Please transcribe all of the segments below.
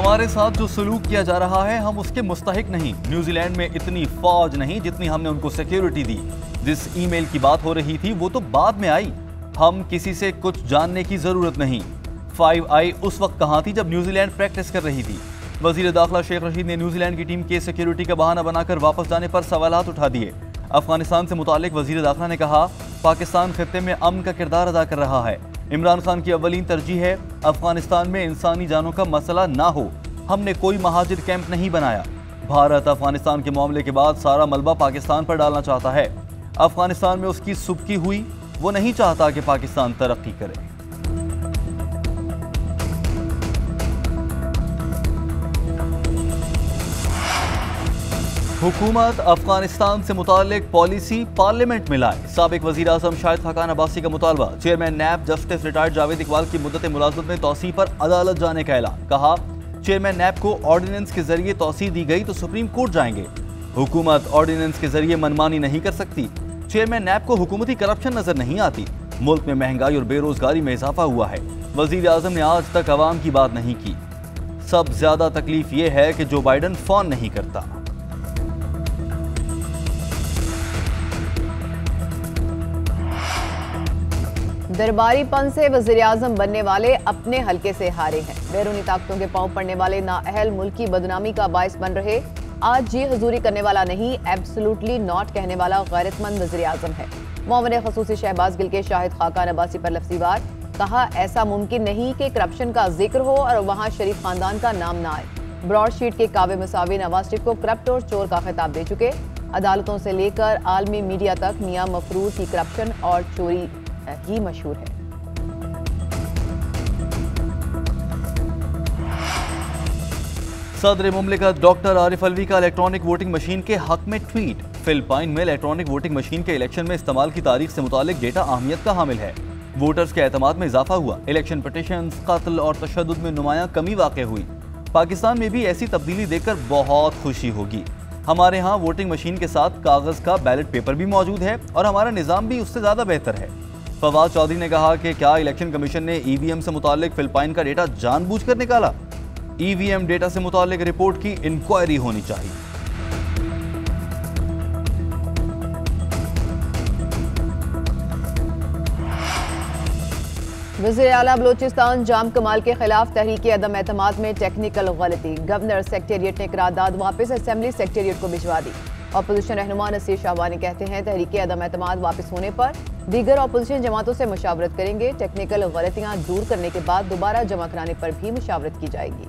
हमारे साथ जो सलूक किया जा रहा है हम उसके मुस्तहिक नहीं। न्यूजीलैंड में इतनी फौज नहीं जितनी हमने उनको सिक्योरिटी दी। जिस ईमेल की बात हो रही थी वो तो बाद में आई। हम किसी से कुछ जानने की जरूरत नहीं। 5i उस वक्त कहां थी जब न्यूजीलैंड प्रैक्टिस कर रही थी। वजीर दाखिला शेख रशीद ने न्यूजीलैंड की टीम के सिक्योरिटी का बहाना बनाकर वापस जाने पर सवालात उठा दिए। अफगानिस्तान से मुतालिक वजीर दाखिला ने कहा, पाकिस्तान खित्ते में अमन का किरदार अदा कर रहा है। इमरान खान की अव्वलीन तरजीह है अफगानिस्तान में इंसानी जानों का मसला ना हो। हमने कोई महाजिर कैंप नहीं बनाया। भारत अफगानिस्तान के मामले के बाद सारा मलबा पाकिस्तान पर डालना चाहता है। अफगानिस्तान में उसकी सुबकी हुई, वो नहीं चाहता कि पाकिस्तान तरक्की करे। हुकूमत अफगानिस्तान से मुतालिक पॉलिसी पार्लियामेंट में लाए। साबिक वजीर आजम शाहिद खाकान अब्बासी का मुतालबा। चेयरमैन नैब जस्टिस रिटायर्ड जावेद इकबाल की मुद्दत मुलाजमत में तौसीह पर अदालत जाने का ऐलान। कहा, चेयरमैन नैब को ऑर्डिनेंस के जरिए तौसीह दी गई तो सुप्रीम कोर्ट जाएंगे। हुकूमत ऑर्डिनेंस के जरिए मनमानी नहीं कर सकती। चेयरमैन नैब को हुकूमती करप्शन नजर नहीं आती। मुल्क में महंगाई और बेरोजगारी में इजाफा हुआ है। वजीर आजम ने आज तक अवाम की बात नहीं की। सब ज्यादा तकलीफ ये है कि जो बाइडन फोन नहीं करता। दरबारीपन से वज़ीर आज़म बनने वाले अपने हलके से हारे हैं। बैरूनी ताकतों के पांव पड़ने वाले नाअहल मुल्क की बदनामी का बाइस बन रहे। आज जी हजूरी करने वाला नहीं, एब्सोल्युटली नॉट कहने वाला गैरतमंद वज़ीर आज़म है। मुआविन ख़ुसूसी शहबाज गिल के शाहिद खाकान अब्बासी पर लफ्ज़ी वार। कहा, ऐसा मुमकिन नहीं कि करप्शन का जिक्र हो और वहाँ शरीफ खानदान का नाम ना आए। ब्रॉडशीट के कावे मसावी नवाज शरीफ को करप्ट और चोर का खिताब दे चुके। अदालतों से लेकर आलमी मीडिया तक मियां मफरूज की करप्शन और चोरी ही मशहूर है। सदर मुमलिकत डॉक्टर आरिफ अलवी का इलेक्ट्रॉनिक वोटिंग मशीन के हक में ट्वीट। फिलिपाइन में इलेक्ट्रॉनिक वोटिंग मशीन के इलेक्शन में इस्तेमाल की तारीख से मुतालिक डेटा अहमियत का हामिल है। वोटर्स के एतमाद में इजाफा हुआ। इलेक्शन पिटीशंस, कत्ल और तशद्दुद में नुमायां कमी वाक़ हुई। पाकिस्तान में भी ऐसी तब्दीली देखकर बहुत खुशी होगी। हमारे यहाँ वोटिंग मशीन के साथ कागज का बैलेट पेपर भी मौजूद है और हमारा निज़ाम भी उससे ज्यादा बेहतर है। फवाद चौधरी ने कहा कि क्या इलेक्शन कमीशन ने ईवीएम से मुतालिक फिलिपाइन का डेटा जानबूझकर निकाला? ईवीएम डेटा से मुतालिक रिपोर्ट की इंक्वायरी होनी चाहिए। वज़ीर आला बलोचिस्तान जाम कमाल के खिलाफ तहरीक अदम एतमाद में टेक्निकल गलती। गवर्नर सेक्रेटेरिएट ने करारदाद वापस असेंबली सेक्रेटेरिएट को भिजवा दी। अपोजिशन रहनुमा नसीर शाहबानी कहते हैं, तहरीक अदम एतमाद वापस होने पर दीगर अपोजिशन जमातों से मुशावरत करेंगे। टेक्निकल गलतियां दूर करने के बाद दोबारा जमा कराने पर भी मुशावरत की जाएगी।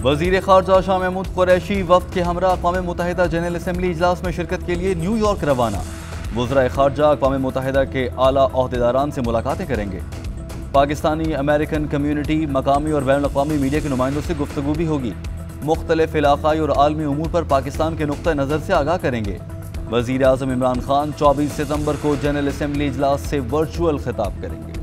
वजीर खारजा शाह महमूद कुरैशी वफ्द के हमरा अक़वाम मुत्तहिदा जनरल असम्बली इजलास में शिरकत के लिए न्यूयॉर्क रवाना। वज़राए खारजा अक़वाम मुत्तहिदा के आला ओहदेदारान से मुलाकातें करेंगे। पाकिस्तानी अमेरिकन कम्यूनिटी, मकामी और बैनुल अक़वामी मीडिया के नुमाइंदों से गुफ्तगू भी होगी। मुख्तलिफ इलाक़ाई और आलमी उमूर पर पाकिस्तान के नुक्ता नज़र से आगाह करेंगे। वज़ीर आज़म इमरान खान 24 सितंबर को जनरल असम्बली इजलास से वर्चुअल खिताब करेंगे।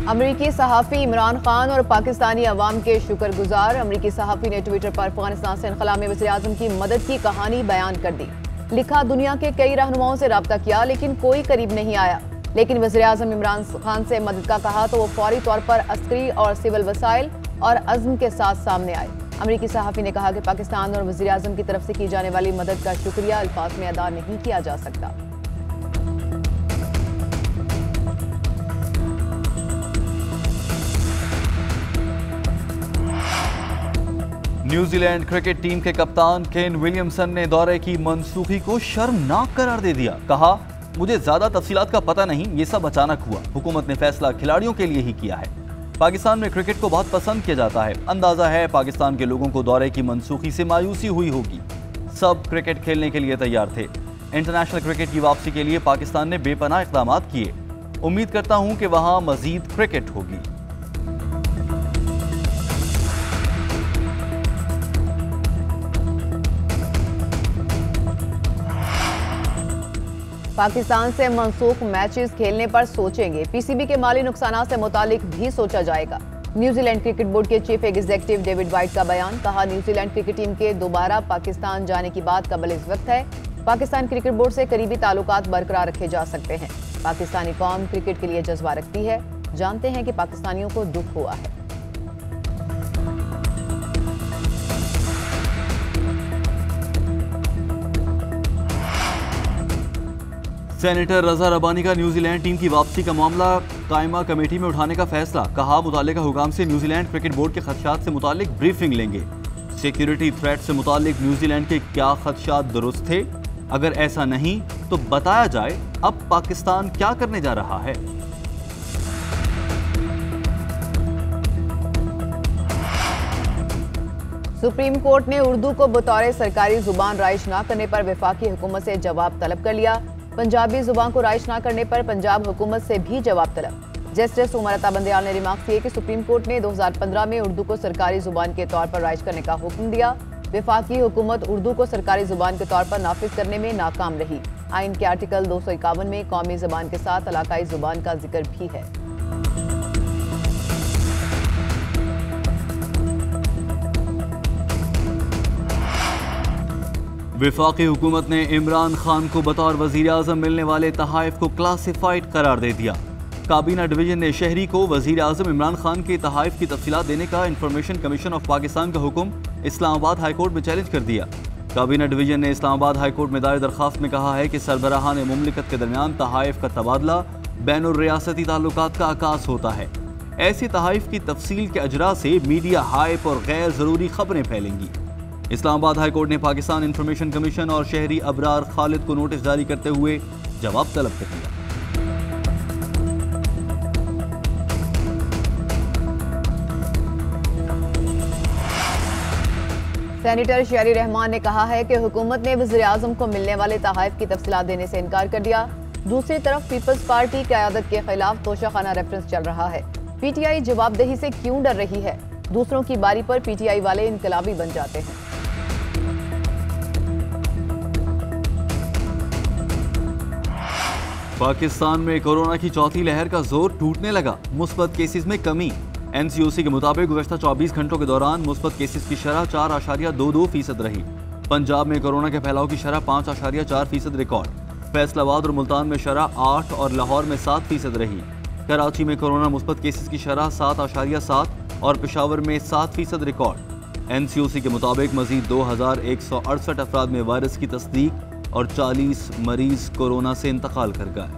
अमरीकी सहाफ़ी इमरान खान और पाकिस्तानी अवाम के शुक्रगुजार। अमरीकी सहाफ़ी ने ट्विटर पर अफगानिस्तान से इनखला में वज़ीर आज़म की मदद की कहानी बयान कर दी। लिखा, दुनिया के कई रहनुमाओं से रब्ता किया लेकिन कोई करीब नहीं आया, लेकिन वज़ीर आज़म इमरान खान से मदद का कहा तो वो फौरी तौर पर अस्करी और सिविल वसाइल और अज़्म के साथ सामने आए। अमरीकी सहाफ़ी ने कहा कि पाकिस्तान और वज़ीर आज़म की तरफ से की जाने वाली मदद का शुक्रिया अल्फाज में अदा नहीं किया जा सकता। न्यूजीलैंड क्रिकेट टीम के कप्तान केन विलियमसन ने दौरे की मनसूखी को शर्मनाक करार दे दिया। कहा, मुझे ज्यादा तफसीलात का पता नहीं, ये सब अचानक हुआ। हुकूमत ने फैसला खिलाड़ियों के लिए ही किया है। पाकिस्तान में क्रिकेट को बहुत पसंद किया जाता है। अंदाजा है पाकिस्तान के लोगों को दौरे की मनसूखी से मायूसी हुई होगी। सब क्रिकेट खेलने के लिए तैयार थे। इंटरनेशनल क्रिकेट की वापसी के लिए पाकिस्तान ने बेपनाह इक़दाम किए। उम्मीद करता हूं कि वहां मजीद क्रिकेट होगी। पाकिस्तान से मनसूख मैचेस खेलने पर सोचेंगे। पीसीबी के माली नुकसान से मुतालिक भी सोचा जाएगा। न्यूजीलैंड क्रिकेट बोर्ड के चीफ एग्जीक्यूटिव डेविड वाइट का बयान, कहा न्यूजीलैंड क्रिकेट टीम के दोबारा पाकिस्तान जाने की बात कबल इस वक्त है। पाकिस्तान क्रिकेट बोर्ड से करीबी ताल्लुकात बरकरार रखे जा सकते हैं। पाकिस्तानी कौम क्रिकेट के लिए जज्बा रखती है। जानते हैं कि पाकिस्तानियों को दुख हुआ है। सेनेटर रजा रबानी का न्यूजीलैंड टीम की वापसी का मामला कायमा कमेटी में उठाने का फैसला, कहा मुतालिका हुकाम से न्यूजीलैंड क्रिकेट बोर्ड के खदशात से मुतालिक ब्रीफिंग लेंगे। सिक्योरिटी थ्रेट से मुतालिक न्यूजीलैंड के क्या खदशात दुरुस्त थे, अगर ऐसा नहीं तो बताया जाए अब पाकिस्तान क्या करने जा रहा है। सुप्रीम कोर्ट ने उर्दू को बतौर सरकारी जुबान राइज न करने पर वफाकी हुकूमत से जवाब तलब कर लिया। पंजाबी जुबान को राइज न करने पर पंजाब हुकूमत से भी जवाब तलब। जस्टिस उमर अता बंदयाल ने रिमार्क किए कि सुप्रीम कोर्ट ने 2015 में उर्दू को सरकारी जुबान के तौर पर राइज करने का हुक्म दिया। वफाकी हुकूमत उर्दू को सरकारी जुबान के तौर पर नाफिज करने में नाकाम रही। आइन के आर्टिकल 251 में कौमी जुबान के साथ इलाकाई जुबान का जिक्र भी है। वफाकी हुकूमत ने इमरान खान को बतौर वजीर आजम मिलने वाले तहाइफ को क्लासिफाइड करार दे दिया। काबीना डिवीजन ने शहरी को वजीर आजम इमरान खान के तहाइफ की तफसीलात देने का इंफॉर्मेशन कमीशन ऑफ पाकिस्तान का हुक्म इस्लामाबाद हाईकोर्ट में चैलेंज कर दिया। काबीना डिवीजन ने इस्लामाबाद हाईकोर्ट में दायर दरखास्त में कहा है कि सरबराहान मुमलिकत के दरमियान तहाइफ का तबादला बैनुर-रियासती ताल्लुकात का आकाश होता है। ऐसे तहाइफ की तफसील के अजरा से मीडिया हाइप और गैर ज़रूरी खबरें फैलेंगी। इस्लामाबाद हाईकोर्ट ने पाकिस्तान इंफॉर्मेशन कमीशन और शहरी अबरार खालिद को नोटिस जारी करते हुए जवाब तलब कर दिया। सेनेटर शहरी रहमान ने कहा है कि हुकूमत ने वज़ीर आज़म को मिलने वाले तहाइफ की तफसीलात देने से इनकार कर दिया। दूसरी तरफ पीपल्स पार्टी क़यादत के खिलाफ तोशाखाना रेफरेंस चल रहा है। पीटीआई जवाबदेही से क्यों डर रही है? दूसरों की बारी पर पीटीआई वाले इनकलाबी बन जाते हैं। पाकिस्तान में कोरोना की चौथी लहर का जोर टूटने लगा। मुस्बत केसेस में कमी। एनसीओसी के मुताबिक गुज़श्ता 24 घंटों के दौरान मुस्बत केसेस की शरह 4.22% रही। पंजाब में कोरोना के फैलाव की शरह 5.4% रिकॉर्ड। फैसलाबाद और मुल्तान में शरह 8 और लाहौर में 7% रही। कराची में कोरोना मुस्बत केसेस की शरह 7.7 और पेशावर में 7% रिकॉर्ड। एनसीओसी के मुताबिक मजीद 2168 अफराद में वायरस की तस्दीक और 40 मरीज कोरोना से इंतकाल कर गए।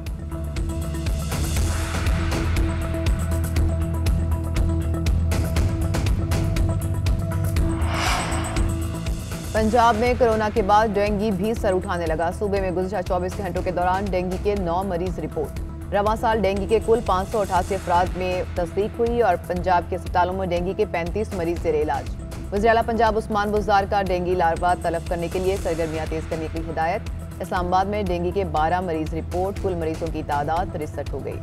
पंजाब में कोरोना के बाद डेंगू भी सर उठाने लगा। सूबे में गुज़श्ता 24 घंटों के दौरान डेंगू के 9 मरीज रिपोर्ट। रवां साल डेंगू के कुल 588 अफराद में तस्दीक हुई और पंजाब के अस्पतालों में डेंगू के 35 मरीज जेर इलाज। वज़ीर आला पंजाब उस्मान बुज़दार का डेंगू लार्वा तलब करने के लिए सरगर्मियां तेज करने की हिदायत। इस्लामाबाद में डेंगू के 12 मरीज रिपोर्ट। कुल मरीजों की तादाद 63 हो गई।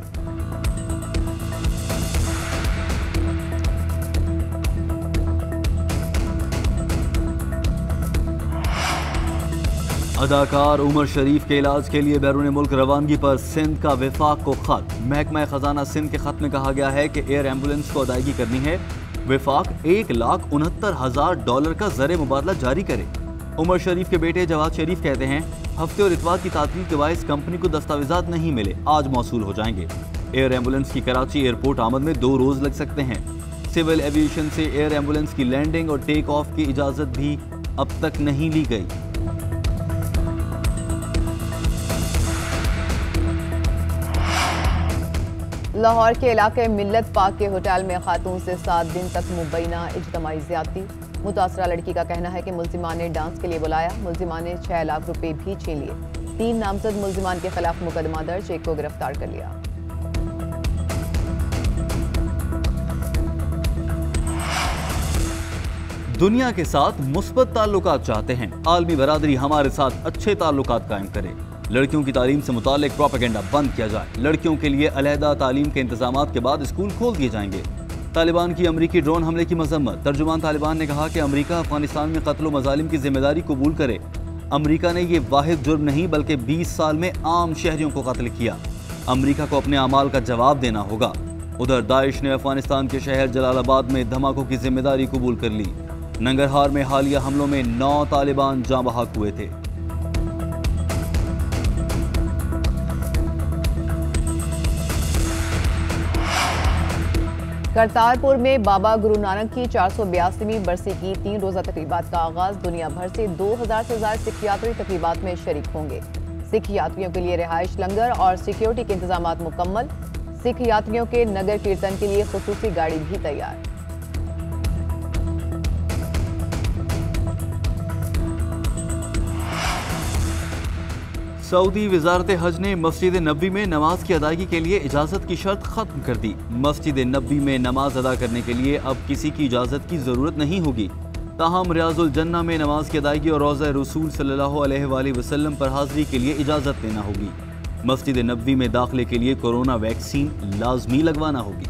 अदाकार उमर शरीफ के इलाज के लिए बैरून मुल्क रवानगी पर सिंध का विफाक को खत। महकमा खजाना सिंध के खत में कहा गया है कि एयर एम्बुलेंस को अदायगी करनी है। विफाक $1,69,000 का ज़र मुबादला जारी करे। उमर शरीफ के बेटे जवाद शरीफ कहते हैं, हफ्ते और इतवार की तातील के बायस कंपनी को दस्तावेजात नहीं मिले, आज मौसूल हो जाएंगे। एयर एम्बुलेंस की कराची एयरपोर्ट आमद में 2 रोज लग सकते हैं। सिविल एविएशन से एयर एम्बुलेंस की लैंडिंग और टेक ऑफ की इजाजत भी अब तक नहीं ली गई। लाहौर के इलाके मिल्लत पाक के होटल में खातून से 7 दिन तक मुबैना इज्तमाई ज्यादती। मुतासरा लड़की का कहना है कि मुल्जिमान ने डांस के लिए बुलाया। मुल्जिमान ने 6 लाख रुपए भी छीन लिए। 3 नामजद मुल्जिमान के खिलाफ मुकदमा दर्ज, एक को गिरफ्तार कर लिया। दुनिया के साथ मुस्बत ताल्लुकात चाहते हैं। आलमी बरादरी हमारे साथ अच्छे ताल्लुकात कायम करे। लड़कियों की तालीम से मुतालिक प्रोपेगेंडा बंद किया जाए। लड़कियों के लिए अलहदा तालीम के इंतजामात के बाद स्कूल खोल दिए जाएंगे। तालिबान की अमरीकी ड्रोन हमले की मजम्मत। तर्जुमान तालिबान ने कहा कि अमरीका अफगानिस्तान में कत्ल मजालिम की जिम्मेदारी कबूल करे। अमरीका ने ये वाहिद जुर्म नहीं बल्कि 20 साल में आम शहरियों को कत्ल किया। अमरीका को अपने अमाल का जवाब देना होगा। उधर दाइश ने अफगानिस्तान के शहर जलालाबाद में धमाकों की जिम्मेदारी कबूल कर ली। नंगरहार में हालिया हमलों में 9 तालिबान जाँ बहक हुए थे। करतारपुर में बाबा गुरु नानक की 482वीं बरसी की 3 रोजा तकरीबात का आगाज। दुनिया भर से 2000 से ज्यादा सिख यात्री तकरीबात में शरीक होंगे। सिख यात्रियों के लिए रिहाइश, लंगर और सिक्योरिटी के इंतजाम मुकम्मल। सिख यात्रियों के नगर कीर्तन के लिए खुसूसी गाड़ी भी तैयार। सऊदी वजारत हज ने मस्जिद नबी में नमाज की अदायगी के लिए इजाज़त की शर्त खत्म कर दी। मस्जिद नबी में नमाज अदा करने के लिए अब किसी की इजाज़त की ज़रूरत नहीं होगी। ताहम रियाजुल जन्ना में नमाज की अदायगी और रोज़ा रसूल सल्लल्लाहु अलैहि वसल्लम पर हाज़िरी के लिए इजाज़त लेना होगी। मस्जिद नबी में दाखिले के लिए कोरोना वैक्सीन लाजमी लगवाना होगी।